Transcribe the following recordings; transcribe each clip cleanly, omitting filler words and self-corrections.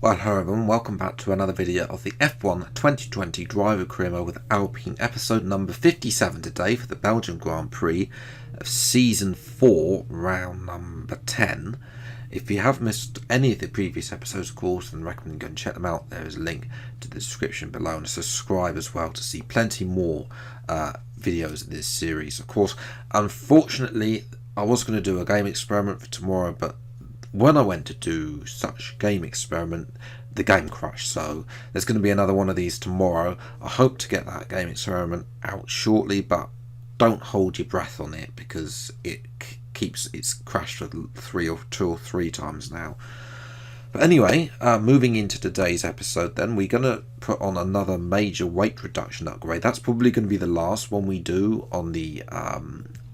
Well, hello everyone, welcome back to another video of the F1 2020 Driver Career Mode with Alpine, episode number 57 today for the Belgian Grand Prix of Season 4, round number 10. If you have missed any of the previous episodes, of course, then I recommend you go and check them out. There is a link to the description below, and subscribe as well to see plenty more videos in this series. Of course, unfortunately, I was going to do a game experiment for tomorrow, but when I went to do such game experiment, the game crashed. So there's going to be another one of these tomorrow. I hope to get that game experiment out shortly, but don't hold your breath on it because it's crashed for two or three times now. But anyway, moving into today's episode, then we're going to put on another major weight reduction upgrade. That's probably going to be the last one we do on the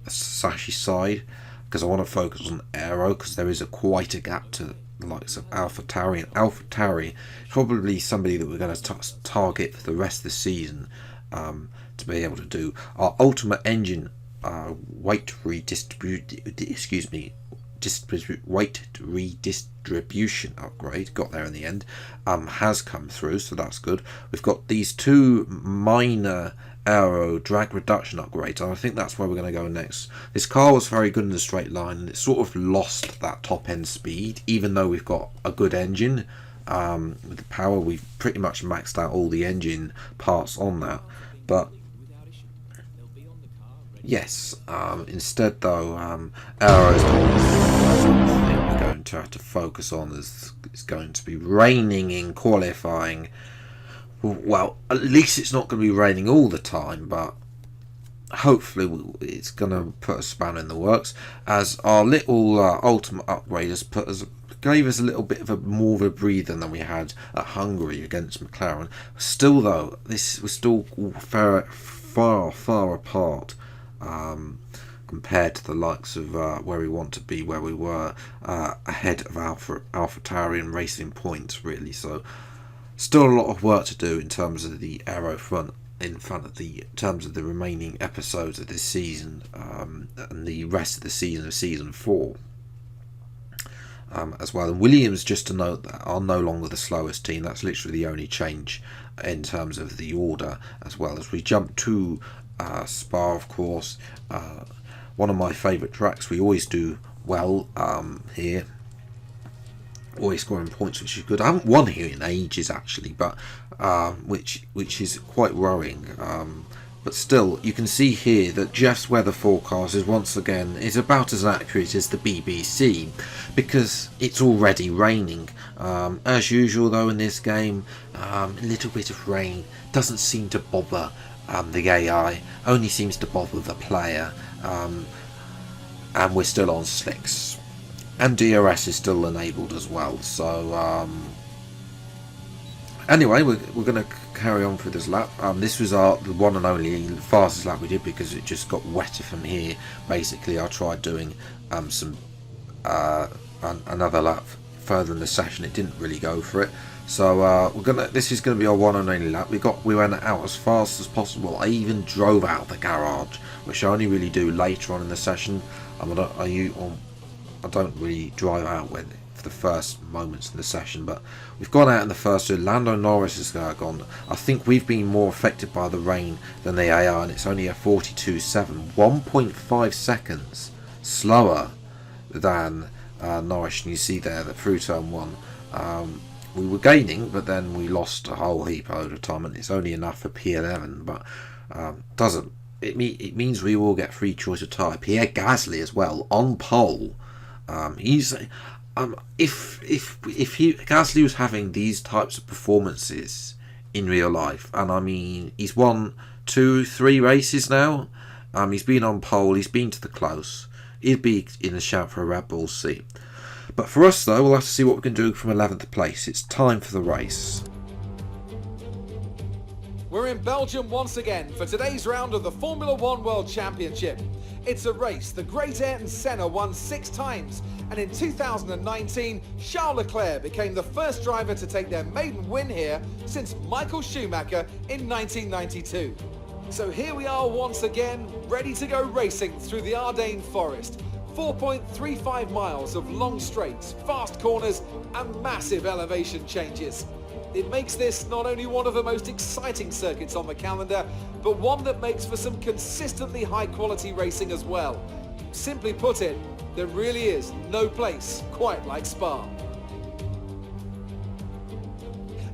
Sashi side, because I want to focus on aero, because there is quite a gap to the likes of AlphaTauri, and AlphaTauri probably somebody that we're going to target for the rest of the season to be able to do our ultimate engine weight redistribution upgrade. Got there in the end. Has come through, so that's good. We've got these two minor aero drag reduction upgrades, and I think that's where we're going to go next. This car was very good in the straight line, and it sort of lost that top end speed, even though we've got a good engine. With the power, we've pretty much maxed out all the engine parts on that, but yes, instead though, aero is something we're going to have to focus on, as it's going to be raining in qualifying. Well, at least it's not going to be raining all the time, but hopefully it's going to put a spanner in the works, as our little ultimate upgrade has gave us a little bit of more of a breather than we had at Hungary against McLaren. Still though, this was still far apart compared to the likes of where we want to be, where we were ahead of AlphaTauri and Racing Point, really. So still a lot of work to do in terms of the aero front, in terms of the remaining episodes of this season, and the rest of the season of season 4 as well. And Williams, just to note, that are no longer the slowest team. That's literally the only change in terms of the order. As well as we jump to Spa, of course, one of my favourite tracks. We always do well here. Always scoring points, which is good. I haven't won here in ages actually, but which is quite worrying. But still, you can see here that Jeff's weather forecast is once again about as accurate as the BBC, because it's already raining. As usual though in this game, a little bit of rain doesn't seem to bother the AI, only seems to bother the player, and we're still on slicks. And DRS is still enabled as well. So anyway, we're going to carry on through this lap. This was the one and only fastest lap we did, because it just got wetter from here. Basically, I tried doing another lap further in the session. It didn't really go for it. So this is going to be our one and only lap. We went out as fast as possible. I even drove out of the garage, which I only really do later on in the session. I don't really drive out for the first moments in the session, but we've gone out in the first two. Lando Norris has gone. I think we've been more affected by the rain than the AI, and it's only a 42.7, 1.5 seconds slower than Norris. And you see there that through turn 1, we were gaining, but then we lost a whole heap over time, and it's only enough for P11, but it means we will get free choice of tyre. Pierre Gasly as well on pole. Gasly was having these types of performances in real life, and I mean, he's won 2-3 races now. He's been on pole, he's been to the close. He'd be in a shout for a Red Bull seat. But for us though, we'll have to see what we can do from 11th place. It's time for the race. We're in Belgium once again for today's round of the Formula 1 World Championship. It's a race the great Ayrton Senna won 6 times, and in 2019, Charles Leclerc became the first driver to take their maiden win here since Michael Schumacher in 1992. So here we are once again, ready to go racing through the Ardennes forest. 4.35 miles of long straights, fast corners and massive elevation changes. It makes this not only one of the most exciting circuits on the calendar, but one that makes for some consistently high quality racing as well. Simply put it, there really is no place quite like Spa.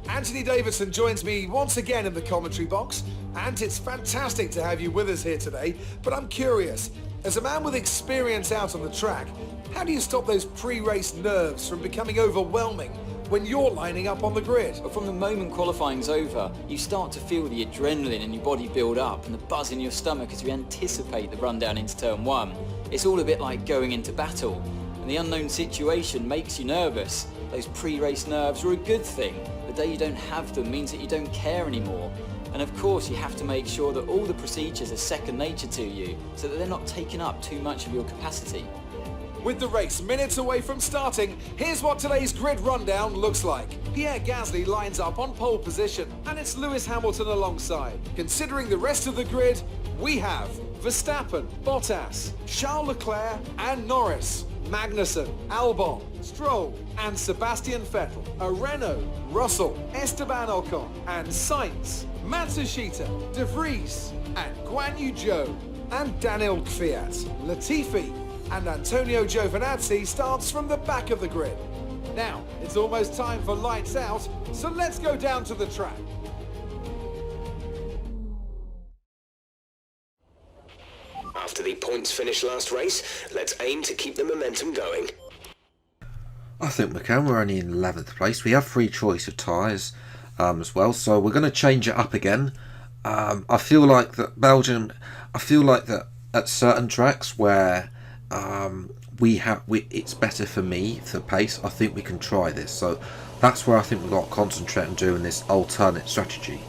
Anthony Davidson joins me once again in the commentary box, and it's fantastic to have you with us here today. But I'm curious, as a man with experience out on the track, how do you stop those pre-race nerves from becoming overwhelming when you're lining up on the grid? From the moment qualifying's over, you start to feel the adrenaline in your body build up and the buzz in your stomach as we anticipate the run down into turn one. It's all a bit like going into battle, and the unknown situation makes you nervous. Those pre-race nerves are a good thing. The day you don't have them means that you don't care anymore. And of course you have to make sure that all the procedures are second nature to you, so that they're not taking up too much of your capacity. With the race minutes away from starting, here's what today's grid rundown looks like. Pierre Gasly lines up on pole position, and it's Lewis Hamilton alongside. Considering the rest of the grid, we have Verstappen, Bottas, Charles Leclerc and Norris, Magnussen, Albon, Stroll and Sebastian Vettel, Renault, Russell, Esteban Ocon and Sainz, Matsushita, De Vries and Guan Yu Zhou and Daniel Kvyat. Latifi and Antonio Giovinazzi starts from the back of the grid. Now, it's almost time for lights out, so let's go down to the track. After the points finish last race, let's aim to keep the momentum going. I think we can. We're only in 11th place. We have free choice of tyres as well, so we're going to change it up again. I feel like that Belgium, I feel like that at certain tracks where it's better for me for pace, I think we can try this. So that's where I think we've got to concentrate on doing this alternate strategy.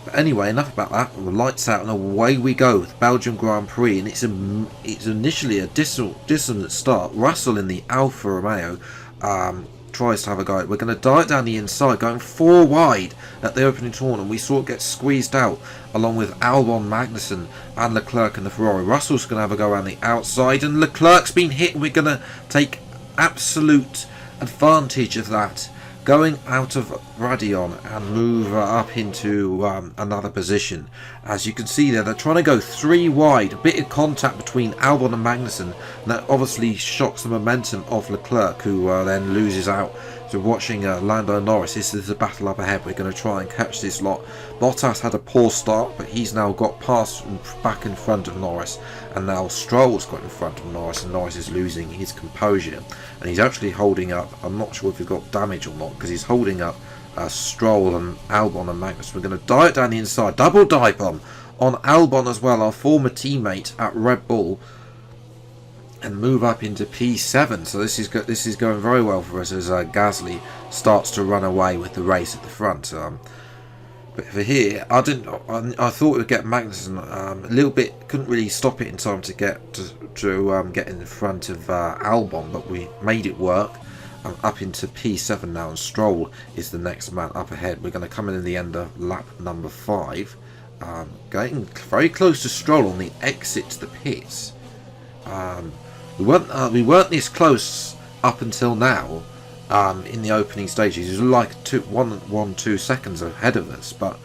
But anyway, enough about that. The lights out and away we go. The Belgian Grand Prix, and it's initially a dissonant start. Russell in the Alfa Romeo tries to have a go. We're going to dive down the inside, going 4 wide at the opening tournament. We saw it get squeezed out along with Albon, Magnussen and Leclerc in the Ferrari. Russell's going to have a go around the outside, and Leclerc's been hit. We're going to take absolute advantage of that, going out of Radion and move up into another position. As you can see there, they're trying to go 3 wide, a bit of contact between Albon and Magnussen, and that obviously shocks the momentum of Leclerc, who then loses out. So watching Lando Norris, this is the battle up ahead. We're going to try and catch this lot. Bottas had a poor start, but he's now got past and back in front of Norris, and now Stroll's got in front of Norris, and Norris is losing his composure, and he's actually holding up, I'm not sure if he's got damage or not, because he's holding up Stroll and Albon and Magnus. We're going to dive down the inside, double dive on Albon as well, our former teammate at Red Bull, and move up into P7. So this is going very well for us as Gasly starts to run away with the race at the front. But for here, I thought it would get Magnussen a little bit. Couldn't really stop it in time to get get in front of Albon, but we made it work. Up into P7 now, and Stroll is the next man up ahead. We're going to come in the end of lap number 5, getting very close to Stroll on the exit to the pits. We weren't this close up until now in the opening stages. It was like 2 seconds ahead of us, but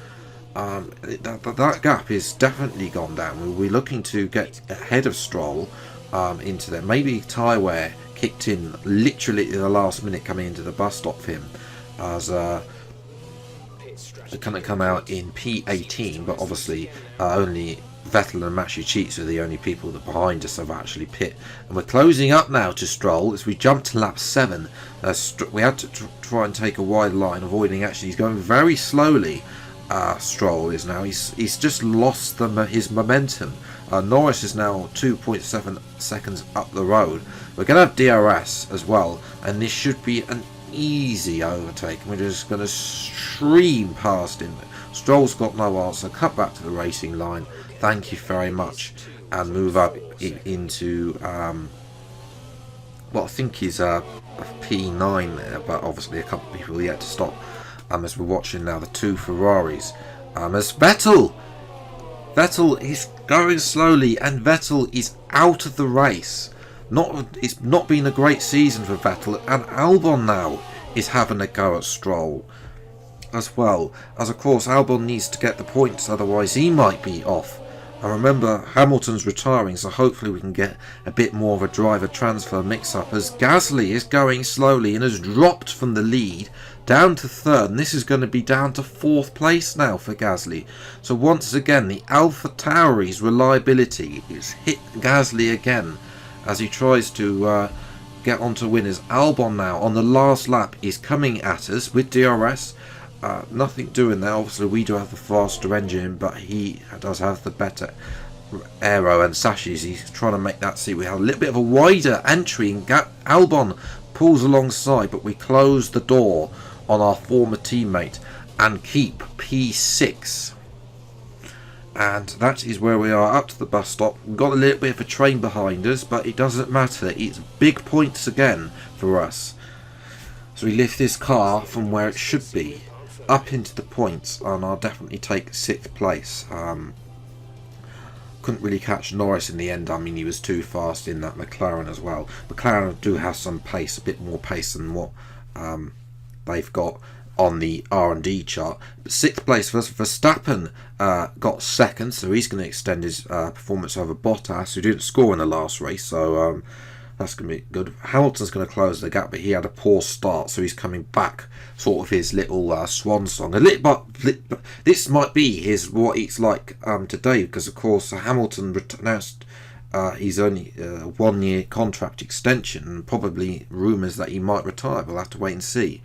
that gap is definitely gone down. We're looking to get ahead of Stroll into there. Maybe tyre wear kicked in literally at the last minute coming into the bus stop for him, as they're going to come out in P18, but obviously only Vettel and Matsushita are the only people that behind us have actually pit. And we're closing up now to Stroll as we jump to lap 7. We had to try and take a wide line, avoiding actually, he's going very slowly. Stroll is now, he's just lost his momentum. Norris is now 2.7 seconds up the road. We're going to have DRS as well, and this should be an easy overtake. We're just going to stream past him. Stroll's got no answer. Cut back to the racing line. Thank you very much, and move up into what I think is a P9 there, but obviously a couple of people yet to stop. As we're watching now the 2 Ferraris, as Vettel is going slowly, and Vettel is out of the race. It's not been a great season for Vettel, and Albon now is having a go at Stroll as well. As of course Albon needs to get the points, otherwise he might be off. And remember, Hamilton's retiring, so hopefully we can get a bit more of a driver transfer mix-up, as Gasly is going slowly and has dropped from the lead down to third, and this is going to be down to fourth place now for Gasly. So once again, the AlphaTauri's reliability is hit Gasly again as he tries to get on to winners. Albon now on the last lap is coming at us with DRS. Nothing doing there. Obviously we do have the faster engine, but he does have the better aero and sashes. He's trying to make that see. We have a little bit of a wider entry, and Albon pulls alongside, but we close the door on our former teammate and keep P6. And that is where we are, up to the bus stop. We've got a little bit of a train behind us, but it doesn't matter. It's big points again for us. So we lift this car from where it should be up into the points, and I'll definitely take 6th place. Couldn't really catch Norris in the end. I mean, he was too fast in that McLaren as well. McLaren do have some pace, a bit more pace than what they've got on the R&D chart. But 6th place for Verstappen got 2nd, so he's going to extend his performance over Bottas, who didn't score in the last race, so that's going to be good. Hamilton's going to close the gap, but he had a poor start, so he's coming back, sort of his little swan song. This might be what it's like today, because of course Hamilton announced he's only a 1-year contract extension, and probably rumours that he might retire. We'll have to wait and see.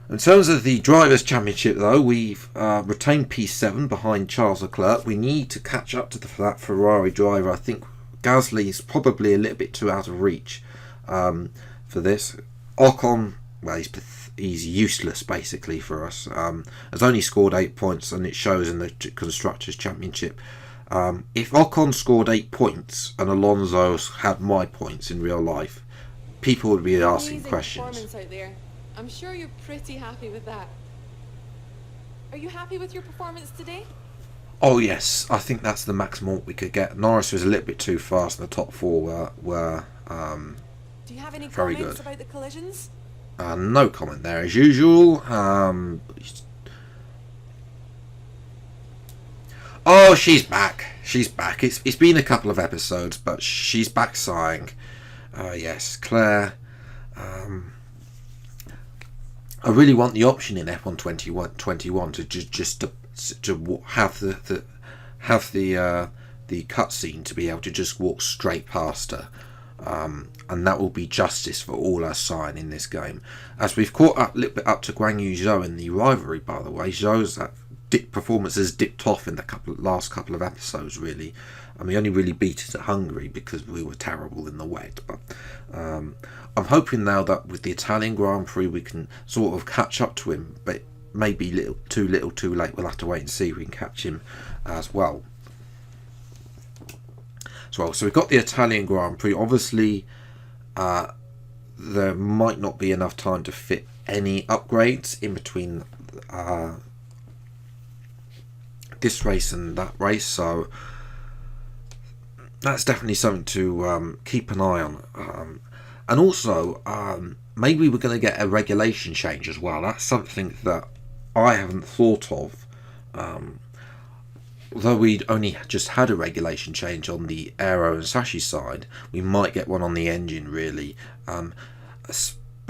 In terms of the Drivers' Championship, though, we've retained P7 behind Charles Leclerc. We need to catch up to that Ferrari driver. I think Gasly is probably a little bit too out of reach for this. Ocon, well, he's useless basically for us. Has only scored 8 points, and it shows in the Constructors' Championship. If Ocon scored 8 points and Alonso had my points in real life, people would be asking questions. Out there. I'm sure you're pretty happy with that. Are you happy with your performance today? Oh yes, I think that's the maximum we could get. Norris was a little bit too fast, and the top 4 were Do you have any very comments good. about the collisions? No comment there as usual. Oh, she's back. She's back. It's been a couple of episodes, but she's back sighing. Yes, Claire. I really want the option in F1 21 to just to have the cutscene to be able to just walk straight past her, and that will be justice for all our sign in this game. As we've caught up a little bit up to Guan Yu Zhou in the rivalry, by the way. Zhou's performance has dipped off in the last couple of episodes, really. And we only really beat it at Hungary because we were terrible in the wet. But I'm hoping now that with the Italian Grand Prix we can sort of catch up to him, but maybe too little too late. We'll have to wait and see if we can catch him as well. So we've got the Italian Grand Prix. Obviously there might not be enough time to fit any upgrades in between this race and that race, so that's definitely something to keep an eye on. And also maybe we're going to get a regulation change as well. That's something that I haven't thought of, although we'd only just had a regulation change on the aero and chassis side. We might get one on the engine, really.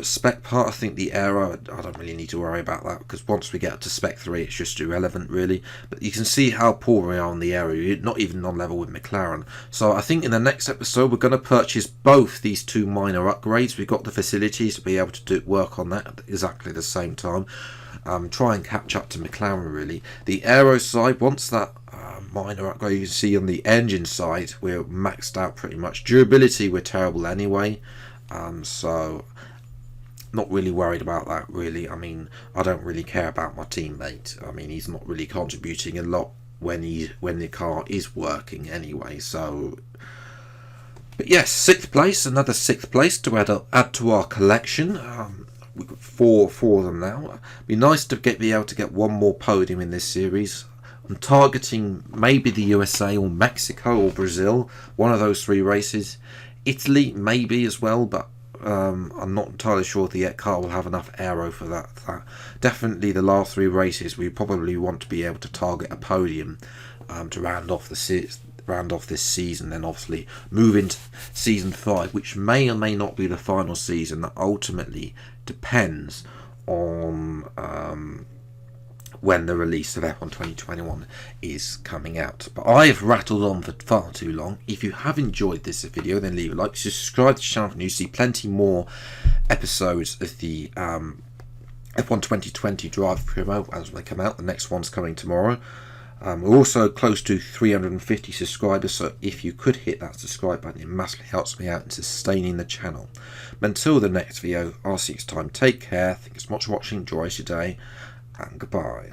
Spec part, I think the aero, I don't really need to worry about that, because once we get up to spec 3 it's just irrelevant, really. But you can see how poor we are on the aero. You're not even on level with McLaren. So I think in the next episode we're going to purchase both these 2 minor upgrades. We've got the facilities to be able to work on that at exactly the same time. Try and catch up to McLaren, really. The aero side, once that minor upgrade, you can see on the engine side we're maxed out pretty much. Durability, we're terrible anyway, so not really worried about that, really. I mean, I don't really care about my teammate. I mean, he's not really contributing a lot when the car is working anyway. So, but yes, 6th place, another 6th place to add to our collection. We've got four of them now. It'd be nice to be able to get one more podium in this series. I'm targeting maybe the USA or Mexico or Brazil, one of those 3 races. Italy maybe as well, but I'm not entirely sure the car will have enough aero for that. Definitely the last 3 races we probably want to be able to target a podium to round off this season, then obviously move into season 5, which may or may not be the final season. That ultimately depends on when the release of F1 2021 is coming out. But I have rattled on for far too long. If you have enjoyed this video, then leave a like, subscribe to the channel for you see plenty more episodes of the F1 2020 Driver Career as they come out. The next one's coming tomorrow. We're also close to 350 subscribers, so if you could hit that subscribe button, it massively helps me out in sustaining the channel. But until the next video, I'll see you next time. Take care, thanks so much for watching, enjoy your day, and goodbye.